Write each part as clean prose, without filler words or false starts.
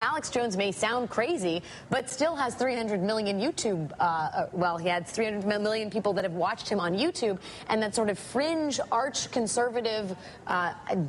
Alex Jones may sound crazy, but still has 300 million YouTube, he had 300 million people that have watched him on YouTube, and that sort of fringe, arch-conservative,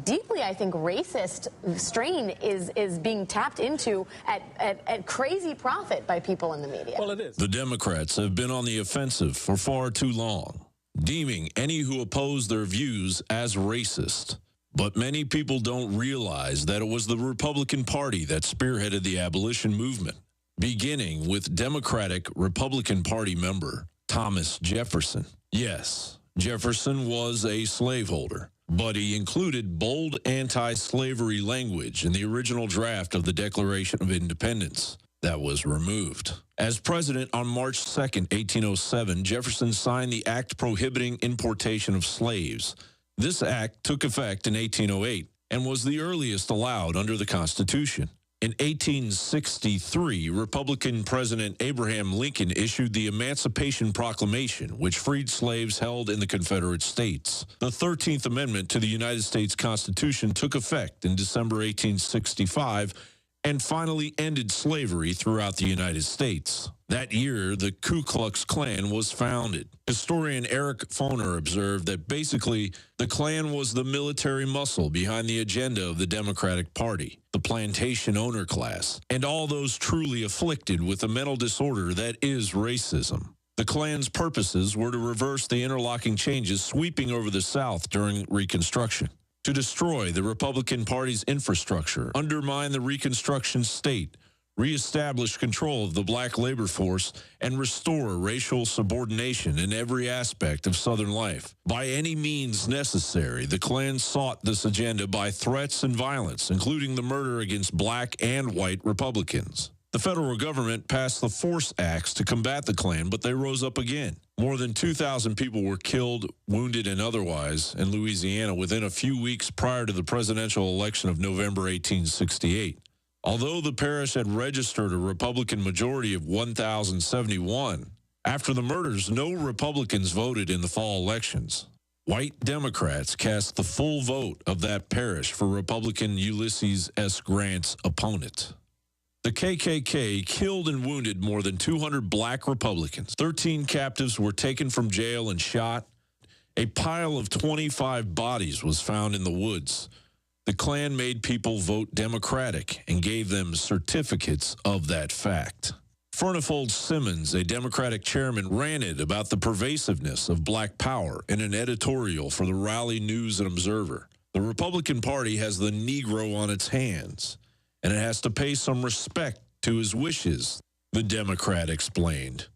deeply, I think, racist strain is being tapped into at crazy profit by people in the media. Well, it is. The Democrats have been on the offensive for far too long, deeming any who oppose their views as racist. But many people don't realize that it was the Republican Party that spearheaded the abolition movement, beginning with Democratic Republican Party member Thomas Jefferson. Yes, Jefferson was a slaveholder, but he included bold anti-slavery language in the original draft of the Declaration of Independence that was removed. As president on March 2, 1807, Jefferson signed the act prohibiting importation of slaves. This act took effect in 1808 and was the earliest allowed under the Constitution. In 1863, Republican President Abraham Lincoln issued the Emancipation Proclamation, which freed slaves held in the Confederate States. The 13th Amendment to the United States Constitution took effect in December 1865 and finally ended slavery throughout the United States. That year, the Ku Klux Klan was founded. Historian Eric Foner observed that basically the Klan was the military muscle behind the agenda of the Democratic Party, the plantation owner class, and all those truly afflicted with a mental disorder that is racism. The Klan's purposes were to reverse the interlocking changes sweeping over the South during Reconstruction, to destroy the Republican Party's infrastructure, undermine the Reconstruction state, reestablish control of the black labor force, and restore racial subordination in every aspect of Southern life. By any means necessary, the Klan sought this agenda by threats and violence, including the murder against black and white Republicans. The federal government passed the Force Acts to combat the Klan, but they rose up again. More than 2,000 people were killed, wounded, and otherwise in Louisiana within a few weeks prior to the presidential election of November 1868. Although the parish had registered a Republican majority of 1,071, after the murders, no Republicans voted in the fall elections. White Democrats cast the full vote of that parish for Republican Ulysses S. Grant's opponent. The KKK killed and wounded more than 200 black Republicans. 13 captives were taken from jail and shot. A pile of 25 bodies was found in the woods. The Klan made people vote Democratic and gave them certificates of that fact. Furnifold Simmons, a Democratic chairman, ranted about the pervasiveness of black power in an editorial for the Raleigh News and Observer. The Republican Party has the Negro on its hands, and it has to pay some respect to his wishes, the Democrat explained.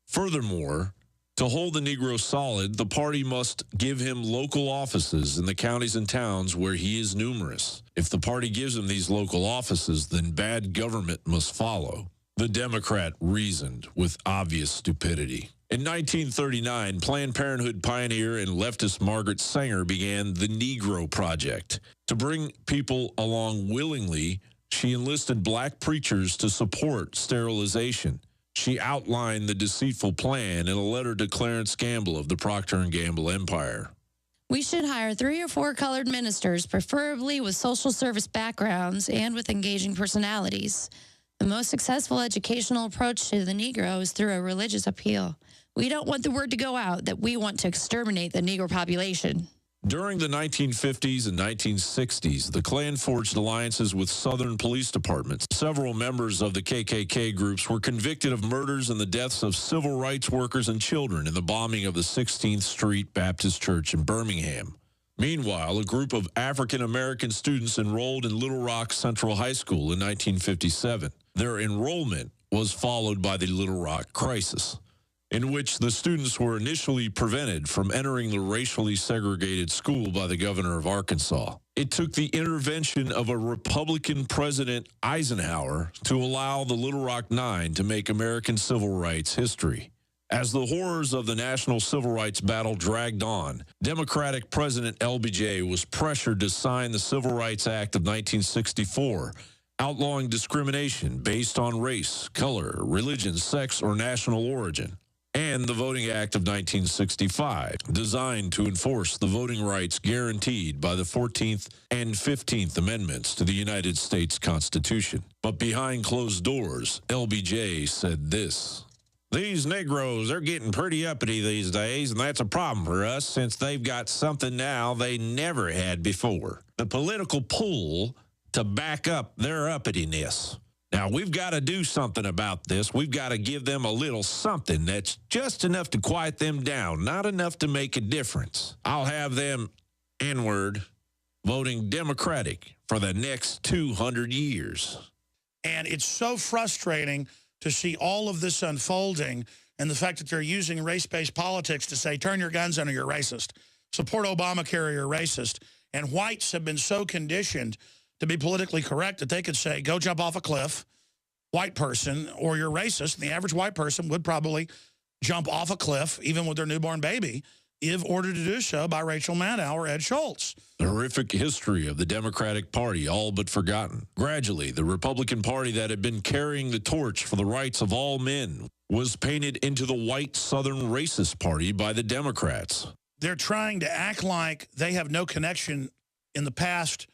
Furthermore, to hold the Negro solid, the party must give him local offices in the counties and towns where he is numerous. If the party gives him these local offices, then bad government must follow, the Democrat reasoned with obvious stupidity. In 1939, Planned Parenthood pioneer and leftist Margaret Sanger began the Negro Project. To bring people along willingly, she enlisted black preachers to support sterilization. She outlined the deceitful plan in a letter to Clarence Gamble of the Procter & Gamble empire. We should hire 3 or 4 colored ministers, preferably with social service backgrounds and with engaging personalities. The most successful educational approach to the Negro is through a religious appeal. We don't want the word to go out that we want to exterminate the Negro population. During the 1950s and 1960s, the Klan forged alliances with Southern police departments. Several members of the KKK groups were convicted of murders and the deaths of civil rights workers and children in the bombing of the 16th Street Baptist Church in Birmingham. Meanwhile, a group of African-American students enrolled in Little Rock Central High School in 1957. Their enrollment was followed by the Little Rock Crisis, in which the students were initially prevented from entering the racially segregated school by the governor of Arkansas. It took the intervention of a Republican President Eisenhower to allow the Little Rock Nine to make American civil rights history. As the horrors of the national civil rights battle dragged on, Democratic President LBJ was pressured to sign the Civil Rights Act of 1964, outlawing discrimination based on race, color, religion, sex, or national origin. And and the Voting Act of 1965, designed to enforce the voting rights guaranteed by the 14th and 15th Amendments to the United States Constitution. But behind closed doors, LBJ said this: "These Negroes, they're getting pretty uppity these days, and that's a problem for us since they've got something now they never had before, the political pull to back up their uppityness. Now, we've got to do something about this. We've got to give them a little something that's just enough to quiet them down, not enough to make a difference. I'll have them, N-word, voting Democratic for the next 200 years." And it's so frustrating to see all of this unfolding and the fact that they're using race-based politics to say, turn your guns in or you're racist. Support Obamacare or you're racist. And whites have been so conditioned to be politically correct that they could say, go jump off a cliff, white person, or you're racist. And the average white person would probably jump off a cliff, even with their newborn baby, if ordered to do so by Rachel Maddow or Ed Schultz. The horrific history of the Democratic Party all but forgotten. Gradually, the Republican Party that had been carrying the torch for the rights of all men was painted into the white Southern racist party by the Democrats. They're trying to act like they have no connection in the past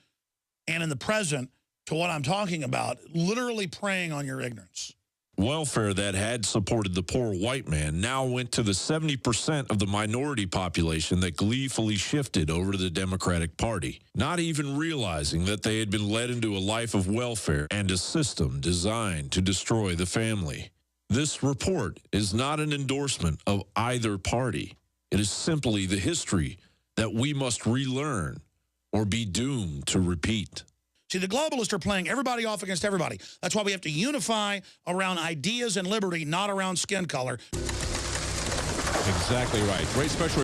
and in the present to what I'm talking about, literally preying on your ignorance. Welfare that had supported the poor white man now went to the 70% of the minority population that gleefully shifted over to the Democratic Party, not even realizing that they had been led into a life of welfare and a system designed to destroy the family. This report is not an endorsement of either party. It is simply the history that we must relearn or be doomed to repeat. See, the globalists are playing everybody off against everybody. That's why we have to unify around ideas and liberty, not around skin color. Exactly right. Great special